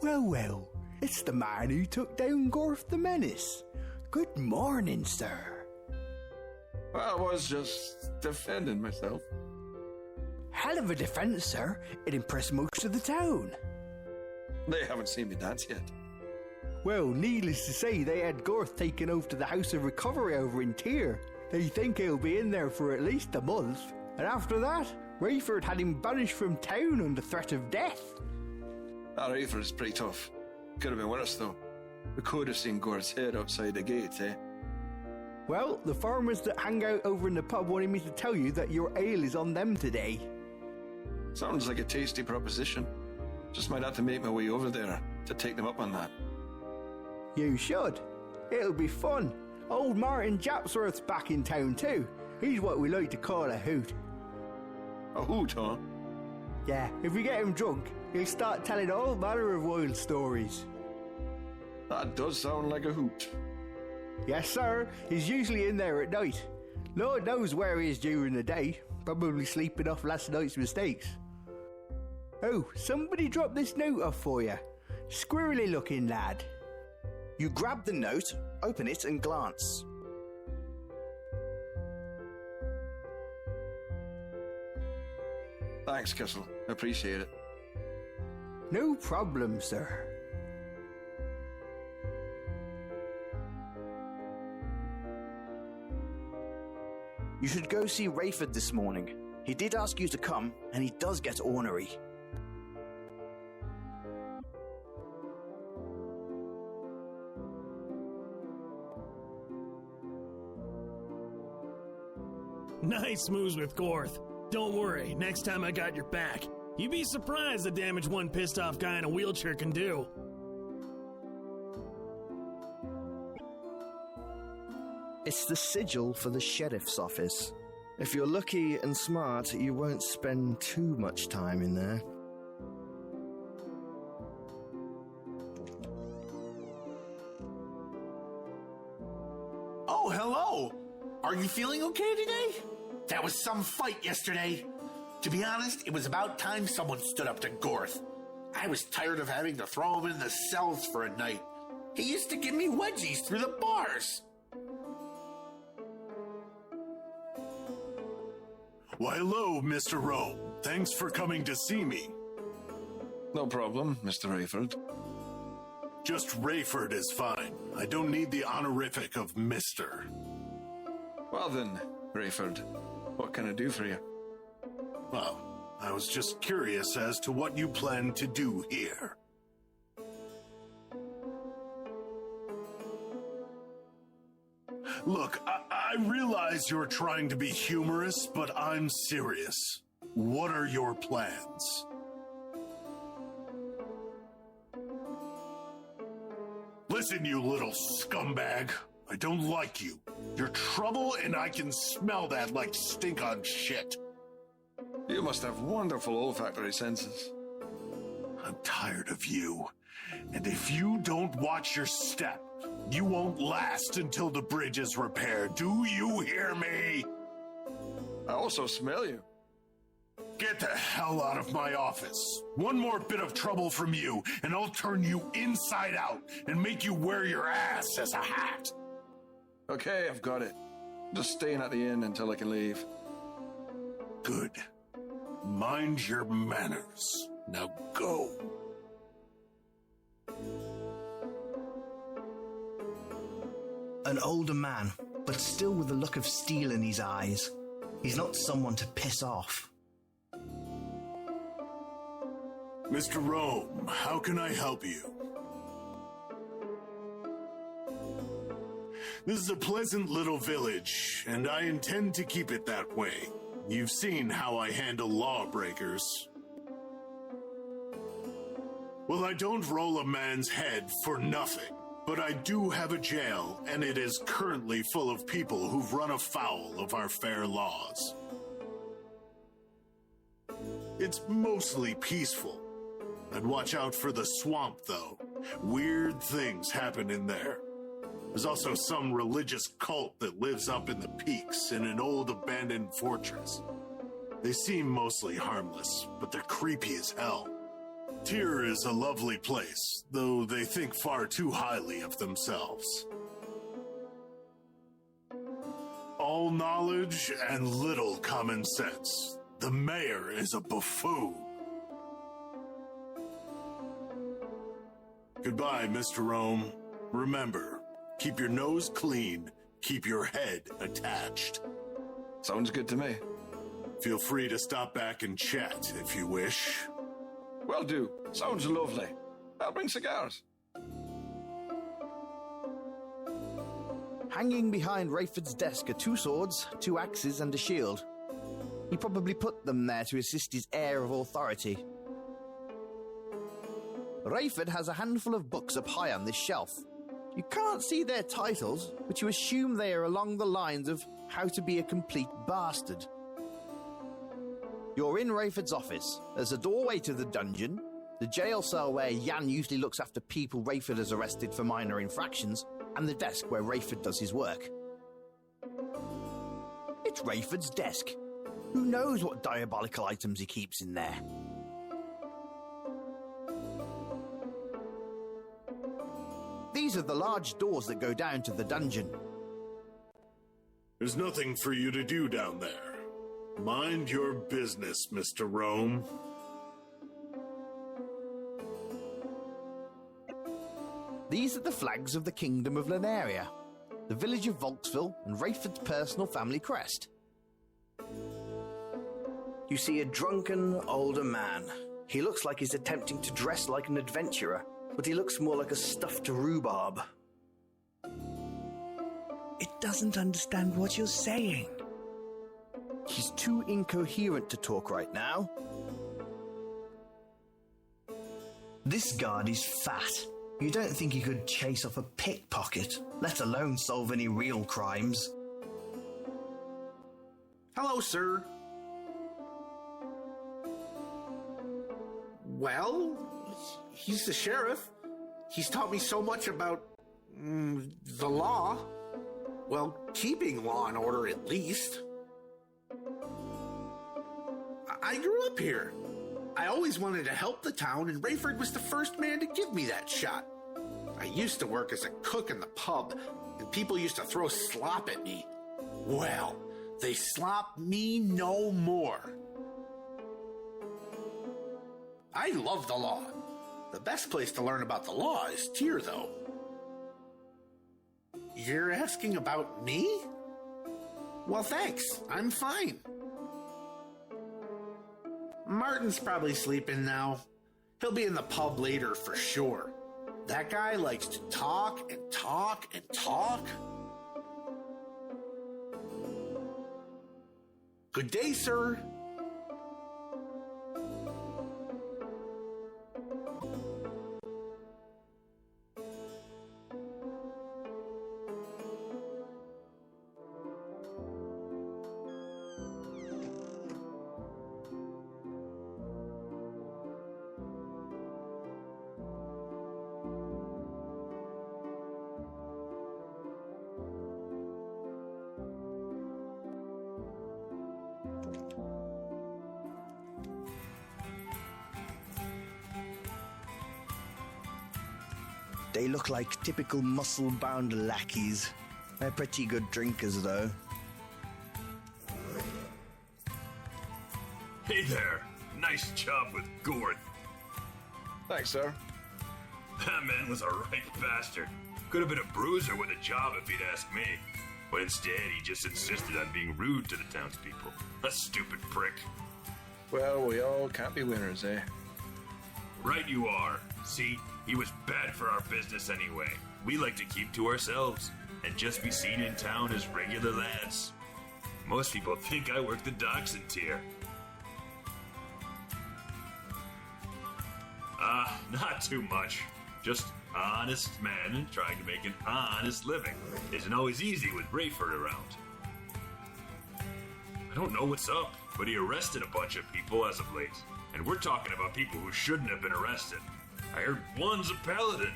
Well, well, it's the man who took down Gorth the Menace. Good morning, sir. I was just defending myself. Hell of a defence, sir. It impressed most of the town. They haven't seen me dance yet. Well, needless to say, they had Gorth taken over to the House of Recovery over in Tyr. They think he'll be in there for at least a month. And after that, Rayford had him banished from town under threat of death. That Rayford is pretty tough. Could have been worse, though. We could have seen Gorth's head outside the gate, eh? Well, the farmers that hang out over in the pub wanted me to tell you that your ale is on them today. Sounds like a tasty proposition. Just might have to make my way over there to take them up on that. You should. It'll be fun. Old Martin Japsworth's back in town too. He's what we like to call a hoot. A hoot, huh? Yeah, if we get him drunk, he'll start telling all manner of wild stories. That does sound like a hoot. Yes, sir. He's usually in there at night. Lord knows where he is during the day. Probably sleeping off last night's mistakes. Oh, somebody dropped this note off for you. Squirrely looking lad. You grab the note, open it and glance. Thanks, Kissel. Appreciate it. No problem, sir. You should go see Rayford this morning. He did ask you to come, and he does get ornery. Nice moves with Gorth. Don't worry, next time I got your back. You'd be surprised the damage one pissed off guy in a wheelchair can do. It's the sigil for the sheriff's office. If you're lucky and smart, you won't spend too much time in there. Oh, hello! Are you feeling okay today? That was some fight yesterday. To be honest, it was about time someone stood up to Gorth. I was tired of having to throw him in the cells for a night. He used to give me wedgies through the bars. Why, hello, Mr. Rome. Thanks for coming to see me. No problem, Mr. Rayford. Just Rayford is fine. I don't need the honorific of Mr. Well then, Rayford, what can I do for you? Well, I was just curious as to what you plan to do here. Look, I realize you're trying to be humorous, but I'm serious. What are your plans? Listen, you little scumbag. I don't like you. You're trouble, and I can smell that like stink on shit. You must have wonderful olfactory senses. I'm tired of you. And if you don't watch your step, you won't last until the bridge is repaired. Do you hear me? I also smell you. Get the hell out of my office. One more bit of trouble from you, and I'll turn you inside out and make you wear your ass as a hat. Okay, I've got it. Just staying at the inn until I can leave. Good. Mind your manners. Now go. An older man, but still with a look of steel in his eyes. He's not someone to piss off. Mr. Rome, how can I help you? This is a pleasant little village, and I intend to keep it that way. You've seen how I handle lawbreakers. Well, I don't roll a man's head for nothing, but I do have a jail, and it is currently full of people who've run afoul of our fair laws. It's mostly peaceful. I'd watch out for the swamp, though. Weird things happen in there. There's also some religious cult that lives up in the peaks in an old abandoned fortress. They seem mostly harmless, but they're creepy as hell. Tyr is a lovely place, though they think far too highly of themselves. All knowledge and little common sense. The mayor is a buffoon. Goodbye, Mr. Rome. Remember, keep your nose clean, keep your head attached. Sounds good to me. Feel free to stop back and chat if you wish. Will do. Sounds lovely. I'll bring cigars. Hanging behind Rayford's desk are 2 swords, 2 axes, and a shield. He probably put them there to assist his air of authority. Rayford has a handful of books up high on this shelf. You can't see their titles, but you assume they are along the lines of how to be a complete bastard. You're in Rayford's office. There's a doorway to the dungeon, the jail cell where Jan usually looks after people Rayford has arrested for minor infractions, and the desk where Rayford does his work. It's Rayford's desk. Who knows what diabolical items he keeps in there? These are the large doors that go down to the dungeon. There's nothing for you to do down there. Mind your business, Mr. Rome. These are the flags of the Kingdom of Lenaria, the village of Volksville, and Rayford's personal family crest. You see a drunken, older man. He looks like he's attempting to dress like an adventurer, but he looks more like a stuffed rhubarb. It doesn't understand what you're saying. He's too incoherent to talk right now. This guard is fat. You don't think he could chase off a pickpocket, let alone solve any real crimes. Hello, sir. Well, he's the sheriff. He's taught me so much about the law. Well, keeping law and order at least. I grew up here. I always wanted to help the town, and Rayford was the first man to give me that shot. I used to work as a cook in the pub, and people used to throw slop at me. Well, they slop me no more. I love the law. The best place to learn about the law is Tyr, though. You're asking about me? Well, thanks. I'm fine. Martin's probably sleeping now. He'll be in the pub later for sure. That guy likes to talk and talk and talk. Good day, sir. They look like typical muscle-bound lackeys. They're pretty good drinkers, though. Hey there. Nice job with Gord. Thanks, sir. That man was a right bastard. Could have been a bruiser with a job if he'd asked me. But instead, he just insisted on being rude to the townspeople. A stupid prick. Well, we all can't be winners, eh? Right you are. See, he was bad for our business anyway. We like to keep to ourselves and just be seen in town as regular lads. Most people think I work the docks in Tyr. Not too much. Just honest man trying to make an honest living. Isn't always easy with Rayford around. I don't know what's up, but he arrested a bunch of people as of late. And we're talking about people who shouldn't have been arrested. I heard one's a paladin.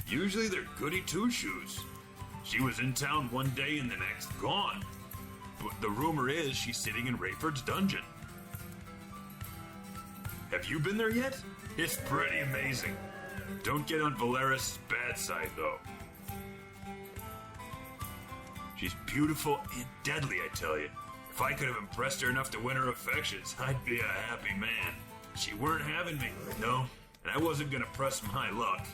Usually they're goody two-shoes. She was in town one day and the next gone. But the rumor is she's sitting in Rayford's dungeon. Have you been there yet? It's pretty amazing. Don't get on Valeris' bad side, though. She's beautiful and deadly, I tell you. If I could have impressed her enough to win her affections, I'd be a happy man. She weren't having me, no, and I wasn't gonna press my luck.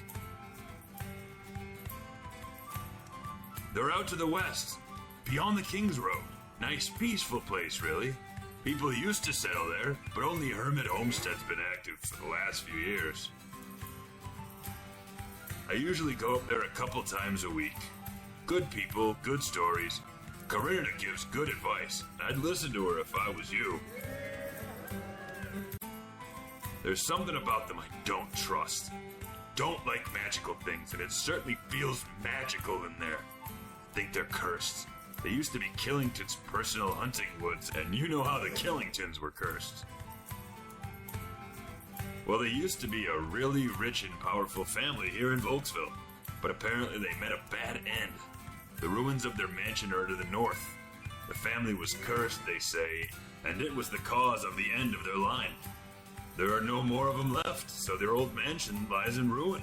They're out to the west, beyond the King's Road. Nice, peaceful place, really. People used to settle there, but only Hermit Homestead's been active for the last few years. I usually go up there a couple times a week. Good people, good stories. Corinna gives good advice. I'd listen to her if I was you. There's something about them I don't trust. Don't like magical things, and it certainly feels magical in there. Think they're cursed. They used to be Killington's personal hunting woods, and you know how the Killingtons were cursed. Well, they used to be a really rich and powerful family here in Volksville, but apparently they met a bad end. The ruins of their mansion are to the north. The family was cursed, they say, and it was the cause of the end of their line. There are no more of them left, so their old mansion lies in ruin.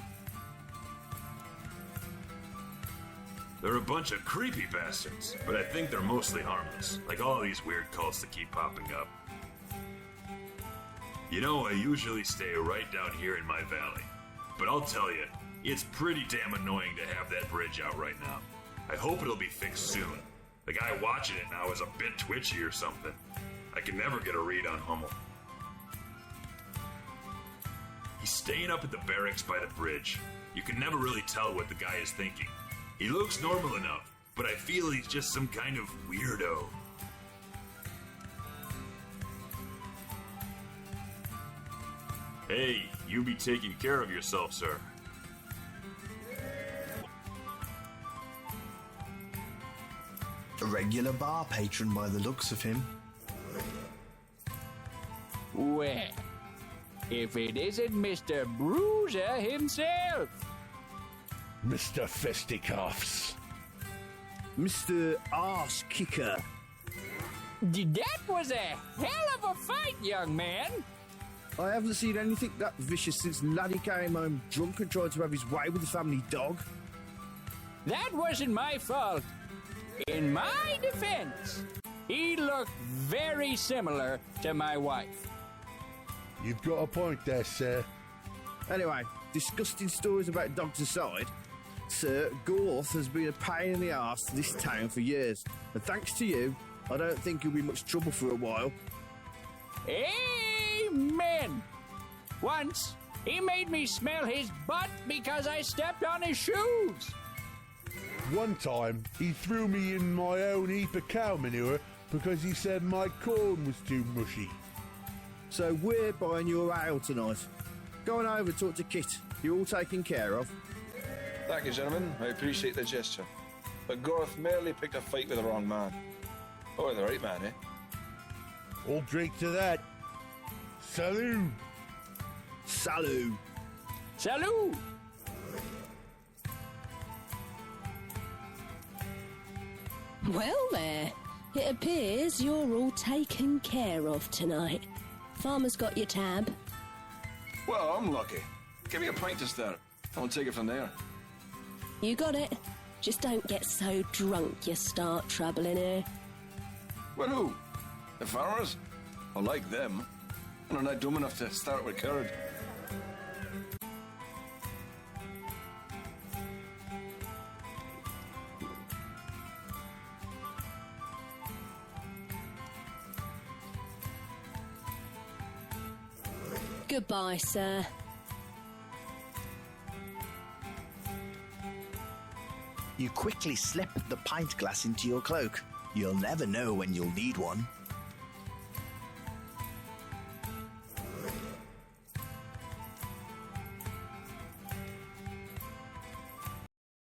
They're a bunch of creepy bastards, but I think they're mostly harmless, like all these weird cults that keep popping up. You know, I usually stay right down here in my valley, but I'll tell you, it's pretty damn annoying to have that bridge out right now. I hope it'll be fixed soon. The guy watching it now is a bit twitchy or something. I can never get a read on Hummel. He's staying up at the barracks by the bridge. You can never really tell what the guy is thinking. He looks normal enough, but I feel he's just some kind of weirdo. Hey, you be taking care of yourself, sir. A regular bar patron by the looks of him. Well, if it isn't Mr. Bruiser himself. Mr. Fisticuffs. Mr. Arse Kicker. That was a hell of a fight, young man. I haven't seen anything that vicious since Laddie came home drunk and tried to have his way with the family dog. That wasn't my fault. In my defense, he looked very similar to my wife. You've got a point there, sir. Anyway, disgusting stories about dogs aside, sir, Gorth has been a pain in the arse to this town for years. And thanks to you, I don't think he'll be much trouble for a while. Amen. Once, he made me smell his butt because I stepped on his shoes. One time, he threw me in my own heap of cow manure because he said my corn was too mushy. So we're buying your ale tonight. Go on over and talk to Kit. You're all taken care of. Thank you, gentlemen. I appreciate the gesture. But Gorth merely picked a fight with the wrong man. Or the right man, eh? All drink to that. Salud. Salut. Salud. Well there, it appears you're all taken care of tonight. Farmer's got your tab. Well, I'm lucky. Give me a pint to start. I'll take it from there. You got it. Just don't get so drunk you start trouble in here. Well, who? The farmers? I like them. And I'm not dumb enough to start with courage. Goodbye, sir. You quickly slip the pint glass into your cloak. You'll never know when you'll need one.